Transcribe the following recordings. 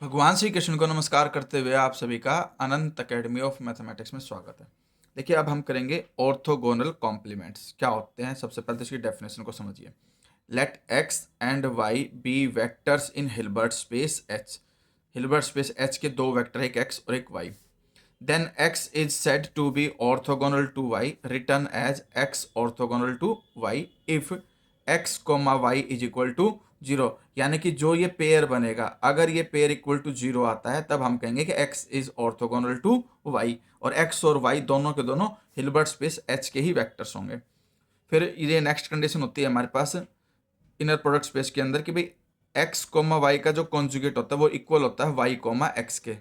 भगवान श्री कृष्ण को नमस्कार करते हुए आप सभी का अनंत अकेडमी ऑफ मैथमेटिक्स में स्वागत है। देखिए, अब हम करेंगे ऑर्थोगोनल कॉम्प्लीमेंट्स क्या होते हैं। सबसे पहले तो इसकी डेफिनेशन को समझिए। Let X and Y be vectors in Hilbert space H. Hilbert space H के दो वेक्टर, एक एक्स और एक Y. Then X is said to be orthogonal to Y, written as x orthogonal to Y if X comma Y is equal to zero. यानी कि जो ये pair बनेगा, अगर ये पेयर इक्वल टू जीरो आता है तब हम कहेंगे कि X is orthogonal to Y, और एक्स और वाई दोनों के दोनों हिल्बर्ट स्पेस एच के ही वेक्टर्स होंगे। फिर ये नेक्स्ट कंडीशन होती है हमारे पास इनर प्रोडक्ट स्पेस के अंदर कि भाई एक्स कोमा वाई का जो कॉन्जुगेट होता है वो इक्वल होता है वाई कोमा एक्स के,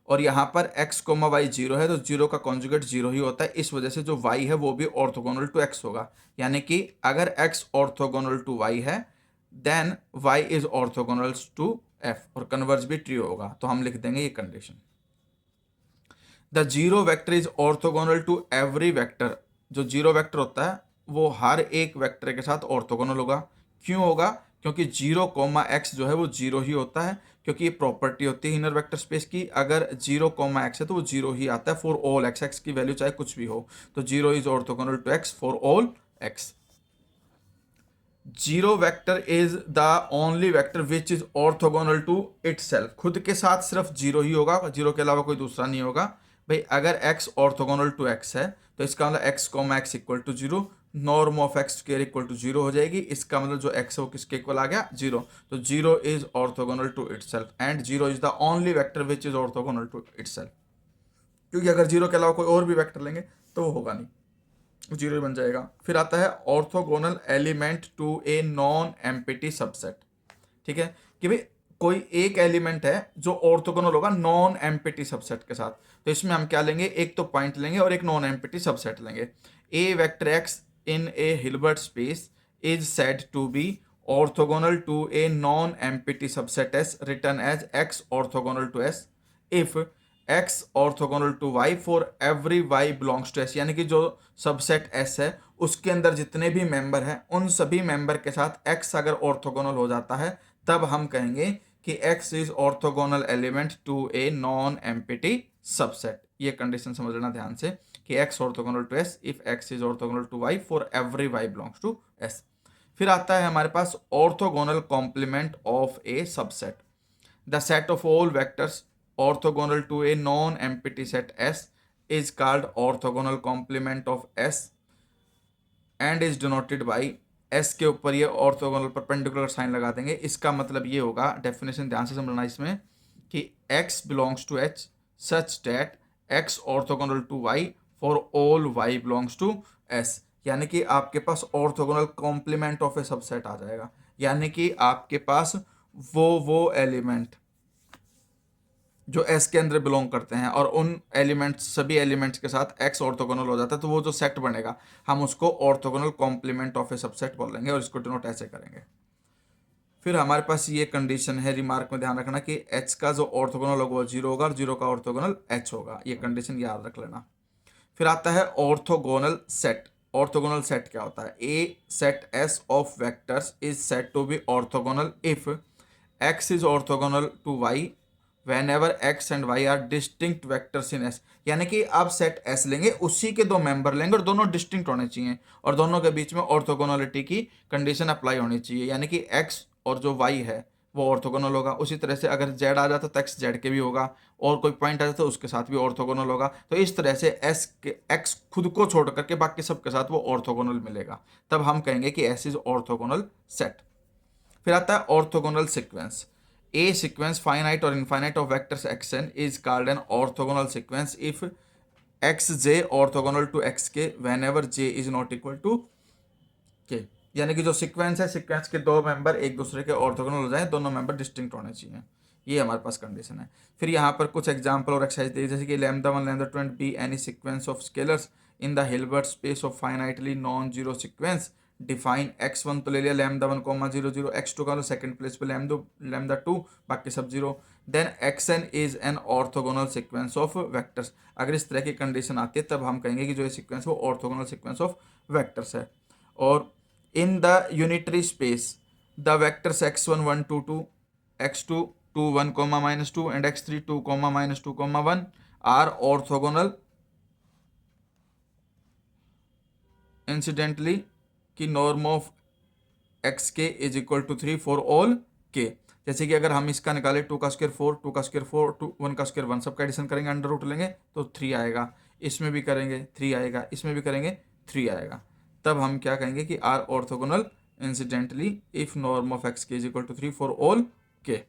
और यहाँ पर x कोमा वाई जीरो है तो जीरो का कॉन्जुगेट जीरो ही होता है। इस वजह से जो y है वो भी ऑर्थोगोनल टू x होगा। यानी कि अगर x ऑर्थोगोनल टू y है then y is orthogonal to f, और कन्वर्ज भी ट्रू होगा। तो हम लिख देंगे ये condition. The zero vector is orthogonal to every vector. जो जीरो वेक्टर होता है वो हर एक वेक्टर के साथ ऑर्थोगोनल होगा। क्यों होगा? क्योंकि जीरो कोमा एक्स जो है वो जीरो ही होता है, क्योंकि ये प्रॉपर्टी होती है इनर वेक्टर स्पेस की। अगर जीरो कोमा एक्स है तो वो जीरो ही आता है फॉर ऑल एक्स, एक्स की वैल्यू चाहे कुछ भी हो। तो zero is orthogonal to X for all X. Zero vector is the only vector which is orthogonal to itself. खुद के साथ सिर्फ जीरो ही होगा, जीरो के अलावा कोई दूसरा नहीं होगा। भाई अगर x ऑर्थोगोनल टू x है तो इसका मतलब x comma X equal to zero, norm of X square equal to zero हो जाएगी। इसका मतलब जो x है वो किसके इक्वल आ गया? जीरो। तो zero is orthogonal to itself and zero is the only vector which is orthogonal to itself. क्योंकि अगर जीरो के अलावा कोई और भी वेक्टर लेंगे तो वो होगा नहीं, जीरो ही बन जाएगा। फिर आता है orthogonal element to a non empty subset. ठीक है कि भाई कोई एक एलिमेंट है जो ऑर्थोगोनल होगा नॉन एम्प्टी सबसेट के साथ। तो इसमें हम क्या लेंगे? एक तो पॉइंट लेंगे और एक नॉन एम्प्टी सबसेट लेंगे। A vector x in a Hilbert space is said to be orthogonal to a non empty subset S, written as x orthogonal to S if x orthogonal to y for every y belongs to S. यानी कि जो subset S है उसके अंदर जितने भी member हैं उन सभी मेंबर के साथ एक्स अगर ऑर्थोगोनल हो जाता है तब हम कहेंगे कि x is orthogonal element to a non empty subset. ये कंडीशन समझ लेना ध्यान से कि x orthogonal to s if x is orthogonal to y for every y belongs to s। फिर आता है हमारे पास orthogonal complement of a subset. The set of all vectors orthogonal to a non empty set s is called orthogonal complement of s and is denoted by S के ऊपर ये orthogonal perpendicular sign लगा देंगे। इसका मतलब ये होगा, definition ध्यान से समझना इसमें, कि x belongs to h such that x orthogonal to y for all y belongs to s। यानी कि आपके पास orthogonal complement of a subset आ जाएगा। यानी कि आपके पास वो एलिमेंट जो एस के अंदर बिलोंग करते हैं और उन एलिमेंट्स, सभी एलिमेंट्स के साथ एक्स ऑर्थोगोनल हो जाता है, तो वो जो सेट बनेगा हम उसको orthogonal complement of a subset बोलेंगे और इसको डिनोट ऐसे करेंगे। फिर हमारे पास ये कंडीशन है, रिमार्क में ध्यान रखना, कि एच का जो ऑर्थोगोनल होगा वो जीरो होगा और जीरो का ऑर्थोगोनल एच होगा। ये कंडीशन याद रख लेना। फिर आता है ऑर्थोगोनल सेट। ऑर्थोगोनल सेट क्या होता है? A set S of vectors is set to be orthogonal if x is orthogonal to y whenever x and y are distinct vectors in S. यानी कि आप सेट एस लेंगे, उसी के दो मेंबर लेंगे और दोनों डिस्टिंक्ट होने चाहिए और दोनों के बीच में ऑर्थोगोनलिटी की कंडीशन अप्लाई होनी चाहिए। यानी कि एक्स और जो वाई है वो ऑर्थोगोनल होगा। उसी तरह से अगर जेड आ जाता तो एक्स जेड के भी होगा, और कोई पॉइंट आ जाता तो उसके साथ भी ऑर्थोगोनल होगा। तो इस तरह से एस के एक्स खुद को छोड़ करके बाकी सबके साथ वो ऑर्थोगोनल मिलेगा, तब हम कहेंगे कि एस इज ऑर्थोगोनल सेट। फिर आता है orthogonal sequence. A sequence finite or infinite of vectors xn is called an orthogonal sequence if xj orthogonal to xk whenever j is not equal to k। यानी कि जो sequence है, sequence के दो member एक दूसरे के ऑर्थोगोनल हो जाए, दोनों मेंबर डिस्टिंक्ट होने चाहिए। ये हमारे पास कंडीशन है। फिर यहाँ पर कुछ एग्जांपल और एक्सरसाइज दी, जैसे कि lambda one lambda two and be any sequence of scalars in the Hilbert space of finitely non zero sequence. Define x1 तो ले लिया lambda one comma zero zero, x2 का सेकंड प्लेस पे lambda two, बाकी सब जीरो। Then xn is an orthogonal sequence of vectors. अगर इस तरह की कंडीशन आती है तब हम कहेंगे कि जो ये सीक्वेंस वो ऑर्थोगोनल सीक्वेंस ऑफ वेक्टर्स है। और in the unitary space the vectors x1 1 2 2, x2 2 1 comma minus 2 and x3 2 comma minus 2 comma 1 are orthogonal incidentally कि norm of एक्स के is equal to 3 for all K. जैसे कि अगर हम इसका निकालें 2 का स्क्वायर 4, 2 का स्क्वायर 4, 2 1 का स्क्वायर 1, सबका एडिशन करेंगे, अंडर रूट लेंगे तो 3 आएगा, इसमें भी करेंगे 3 आएगा, इसमें भी करेंगे 3 आएगा। तब हम क्या कहेंगे कि are orthogonal incidentally if norm of x के is equal to 3 for all के।